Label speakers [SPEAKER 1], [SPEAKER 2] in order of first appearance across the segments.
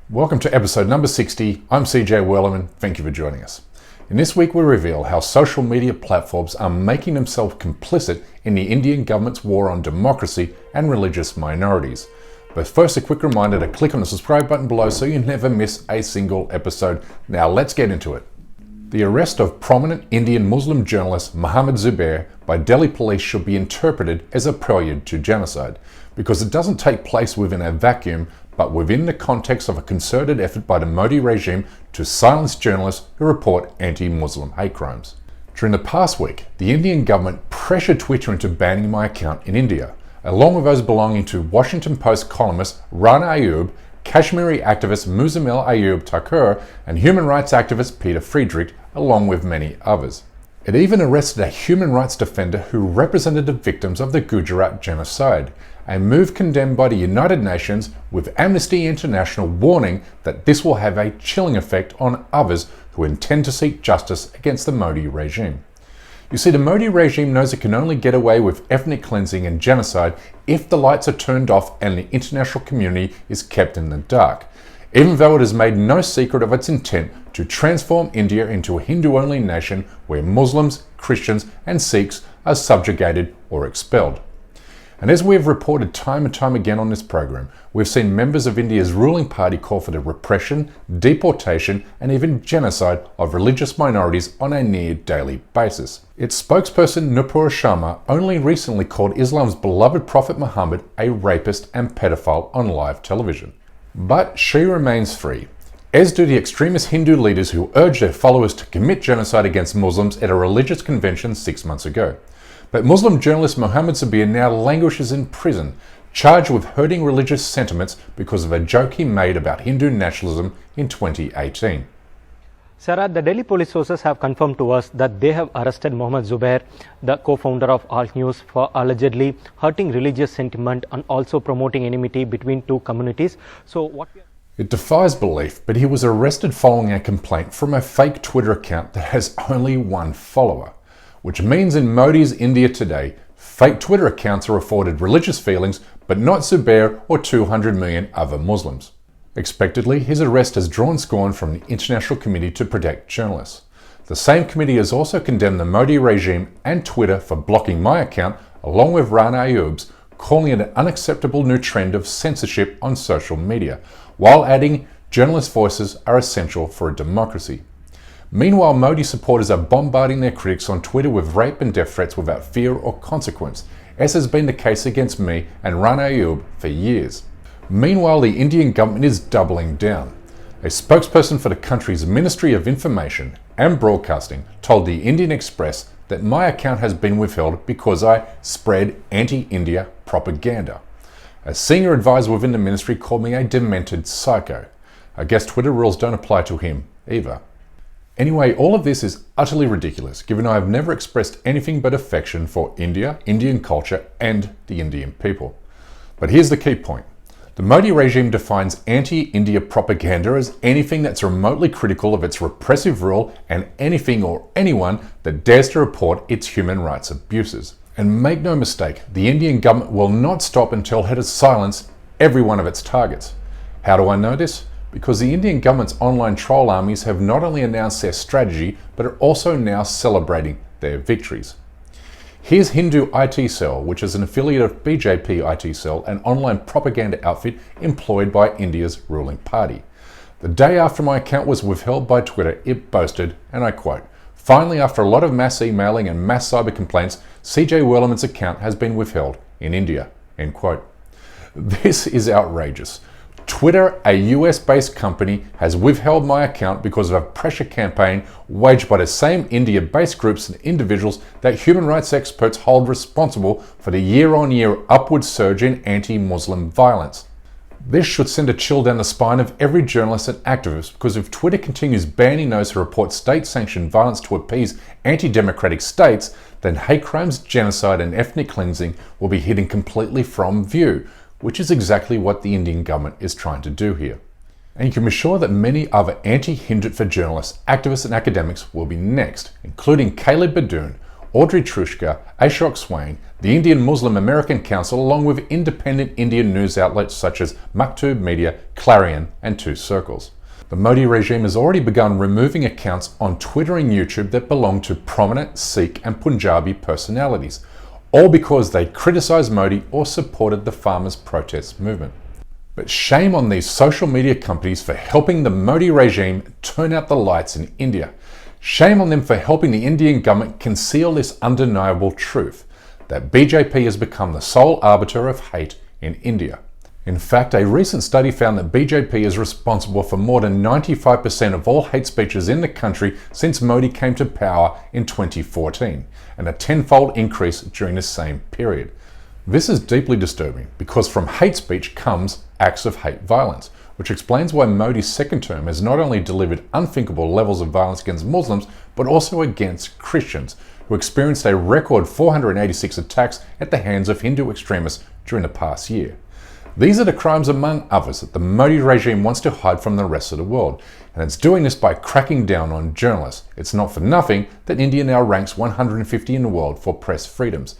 [SPEAKER 1] Welcome to episode number 60. I'm CJ Wellerman. Thank you for joining us. In this week, we reveal how social media platforms are making themselves complicit in the Indian government's war on democracy and religious minorities. But first, a quick reminder to click on the subscribe button below so you never miss a single episode. Now, let's get into it. The arrest of prominent Indian Muslim journalist Mohammed Zubair by Delhi police should be interpreted as a prelude to genocide, because it doesn't take place within a vacuum, but within the context of a concerted effort by the Modi regime to silence journalists who report anti-Muslim hate crimes. During the past week, the Indian government pressured Twitter into banning my account in India, along with those belonging to Washington Post columnist Rana Ayub, Kashmiri activist Muzammil Ayub Thakur, and human rights activist Peter Friedrich, along with many others. It even arrested a human rights defender who represented the victims of the Gujarat genocide, a move condemned by the United Nations, with Amnesty International warning that this will have a chilling effect on others who intend to seek justice against the Modi regime. You see, the Modi regime knows it can only get away with ethnic cleansing and genocide if the lights are turned off and the international community is kept in the dark, even though it has made no secret of its intent to transform India into a Hindu-only nation where Muslims, Christians and Sikhs are subjugated or expelled. And as we have reported time and time again on this program, we've seen members of India's ruling party call for the repression, deportation and even genocide of religious minorities on a near daily basis. Its spokesperson Nupur Sharma only recently called Islam's beloved Prophet Muhammad a rapist and pedophile on live television. But she remains free, as do the extremist Hindu leaders who urged their followers to commit genocide against Muslims at a religious convention 6 months ago. But Muslim journalist Mohammed Zubair now languishes in prison, charged with hurting religious sentiments because of a joke he made about Hindu nationalism in 2018.
[SPEAKER 2] Sarah, the Delhi police sources have confirmed to us that they have arrested Mohammed Zubair, the co-founder of Alt News, for allegedly hurting religious sentiment and also promoting enmity between two communities.
[SPEAKER 1] It defies belief, but he was arrested following a complaint from a fake Twitter account that has only one follower, which means in Modi's India today, fake Twitter accounts are afforded religious feelings, but not Zubair or 200 million other Muslims. Expectedly, his arrest has drawn scorn from the International Committee to Protect Journalists. The same committee has also condemned the Modi regime and Twitter for blocking my account, along with Rana Ayub's, calling it an unacceptable new trend of censorship on social media, while adding journalists' voices are essential for a democracy. Meanwhile, Modi supporters are bombarding their critics on Twitter with rape and death threats without fear or consequence, as has been the case against me and Rana Ayub for years. Meanwhile, the Indian government is doubling down. A spokesperson for the country's Ministry of Information and Broadcasting told the Indian Express that my account has been withheld because I spread anti-India propaganda. A senior advisor within the ministry called me a demented psycho. I guess Twitter rules don't apply to him either. Anyway, all of this is utterly ridiculous, given I have never expressed anything but affection for India, Indian culture, and the Indian people. But here's the key point. The Modi regime defines anti-India propaganda as anything that's remotely critical of its repressive rule and anything or anyone that dares to report its human rights abuses. And make no mistake, the Indian government will not stop until it has silenced every one of its targets. How do I know this? Because the Indian government's online troll armies have not only announced their strategy, but are also now celebrating their victories. Here's Hindu IT Cell, which is an affiliate of BJP IT Cell, an online propaganda outfit employed by India's ruling party. The day after my account was withheld by Twitter, it boasted, and I quote, "Finally, after a lot of mass emailing and mass cyber complaints, CJ Wellerman's account has been withheld in India," end quote. This is outrageous. Twitter, a US-based company, has withheld my account because of a pressure campaign waged by the same India-based groups and individuals that human rights experts hold responsible for the year-on-year upward surge in anti-Muslim violence. This should send a chill down the spine of every journalist and activist, because if Twitter continues banning those who report state-sanctioned violence to appease anti-democratic states, then hate crimes, genocide and ethnic cleansing will be hidden completely from view, which is exactly what the Indian government is trying to do here. And you can be sure that many other anti-Hindutva journalists, activists and academics will be next, including Caleb Badoon, Audrey Trushka, Ashok Swain, the Indian Muslim American Council, along with independent Indian news outlets such as Maktub Media, Clarion, and Two Circles. The Modi regime has already begun removing accounts on Twitter and YouTube that belong to prominent Sikh and Punjabi personalities, all because they criticised Modi or supported the farmers' protest movement. But shame on these social media companies for helping the Modi regime turn out the lights in India. Shame on them for helping the Indian government conceal this undeniable truth, that BJP has become the sole arbiter of hate in India. In fact, a recent study found that BJP is responsible for more than 95% of all hate speeches in the country since Modi came to power in 2014, and a tenfold increase during the same period. This is deeply disturbing because from hate speech comes acts of hate violence, which explains why Modi's second term has not only delivered unthinkable levels of violence against Muslims, but also against Christians, who experienced a record 486 attacks at the hands of Hindu extremists during the past year. These are the crimes, among others, that the Modi regime wants to hide from the rest of the world, and it's doing this by cracking down on journalists. It's not for nothing that India now ranks 150 in the world for press freedoms.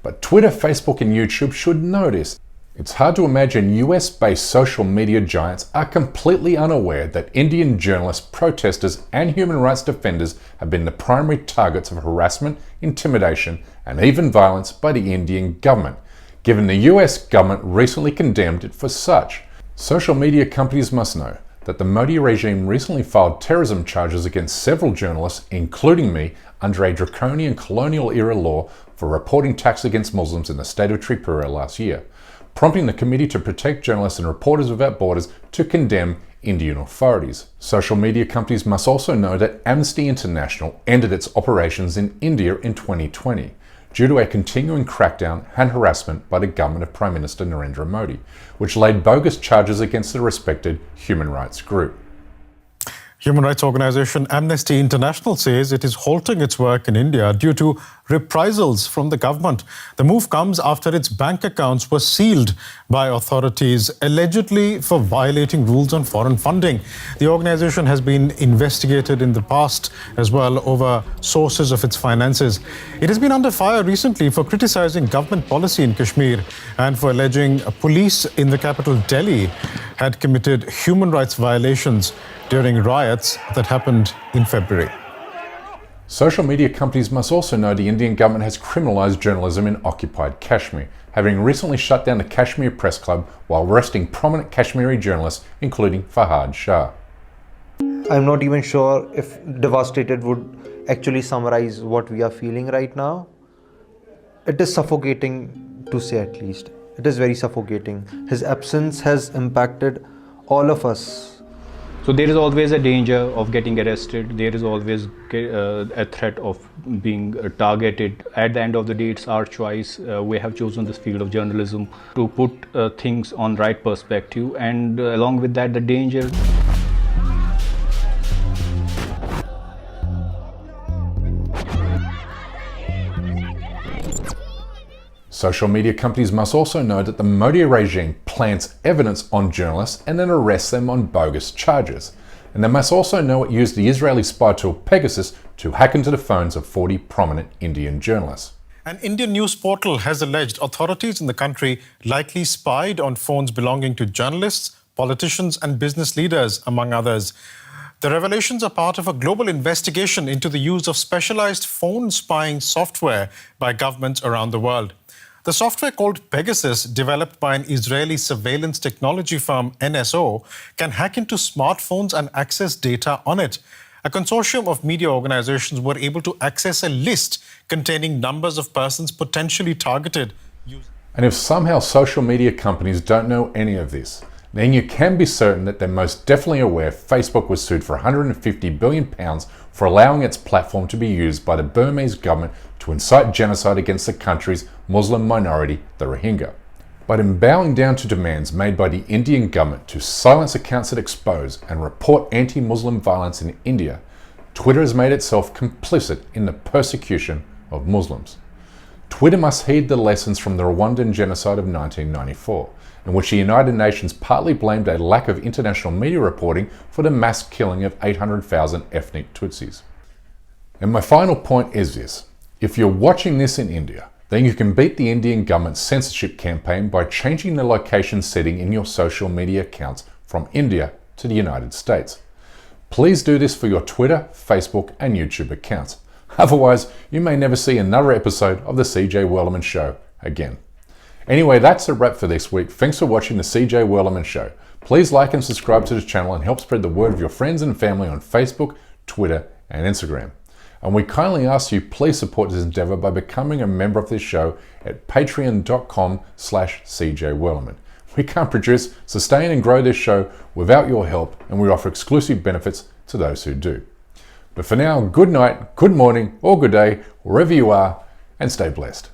[SPEAKER 1] But Twitter, Facebook, and YouTube should know this. It's hard to imagine US-based social media giants are completely unaware that Indian journalists, protesters, and human rights defenders have been the primary targets of harassment, intimidation, and even violence by the Indian government, given the US government recently condemned it for such. Social media companies must know that the Modi regime recently filed terrorism charges against several journalists, including me, under a draconian colonial-era law for reporting attacks against Muslims in the state of Tripura last year, prompting the Committee to Protect Journalists and Reporters Without Borders to condemn Indian authorities. Social media companies must also know that Amnesty International ended its operations in India in 2020 due to a continuing crackdown and harassment by the government of Prime Minister Narendra Modi, which laid bogus charges against the respected human rights group.
[SPEAKER 3] Human rights organization Amnesty International says it is halting its work in India due to reprisals from the government. The move comes after its bank accounts were sealed by authorities, allegedly for violating rules on foreign funding. The organization has been investigated in the past as well over sources of its finances. It has been under fire recently for criticizing government policy in Kashmir and for alleging police in the capital Delhi had committed human rights violations during riots that happened in February.
[SPEAKER 1] Social media companies must also know the Indian government has criminalized journalism in occupied Kashmir, having recently shut down the Kashmir Press Club while arresting prominent Kashmiri journalists, including Fahad Shah.
[SPEAKER 4] I'm not even sure if devastated would actually summarize what we are feeling right now. It is suffocating, to say at least. It is very suffocating. His absence has impacted all of us.
[SPEAKER 5] So there is always a danger of getting arrested. There is always a threat of being targeted. At the end of the day, it's our choice. We have chosen this field of journalism to put things on right perspective, and along with that, the danger.
[SPEAKER 1] Social media companies must also know that the Modi regime plants evidence on journalists and then arrests them on bogus charges. And they must also know it used the Israeli spy tool Pegasus to hack into the phones of 40 prominent Indian journalists.
[SPEAKER 3] An Indian news portal has alleged authorities in the country likely spied on phones belonging to journalists, politicians, and business leaders, among others. The revelations are part of a global investigation into the use of specialized phone spying software by governments around the world. The software, called Pegasus, developed by an Israeli surveillance technology firm NSO, can hack into smartphones and access data on it. A consortium of media organizations were able to access a list containing numbers of persons potentially targeted.
[SPEAKER 1] And if somehow social media companies don't know any of this, then you can be certain that they're most definitely aware Facebook was sued for £150 billion for allowing its platform to be used by the Burmese government to incite genocide against the country's Muslim minority, the Rohingya. But in bowing down to demands made by the Indian government to silence accounts that expose and report anti-Muslim violence in India, Twitter has made itself complicit in the persecution of Muslims. Twitter must heed the lessons from the Rwandan genocide of 1994, in which the United Nations partly blamed a lack of international media reporting for the mass killing of 800,000 ethnic Tutsis. And my final point is this. If you're watching this in India, then you can beat the Indian government's censorship campaign by changing the location setting in your social media accounts from India to the United States. Please do this for your Twitter, Facebook and YouTube accounts. Otherwise, you may never see another episode of the CJ Wellerman Show again. Anyway, that's a wrap for this week. Thanks for watching the CJ Wellerman Show. Please like and subscribe to the channel and help spread the word of your friends and family on Facebook, Twitter and Instagram. And we kindly ask you please support this endeavor by becoming a member of this show at patreon.com/CJ Wellerman. We can't produce, sustain and grow this show without your help, and we offer exclusive benefits to those who do. But for now, good night, good morning or good day, wherever you are, and stay blessed.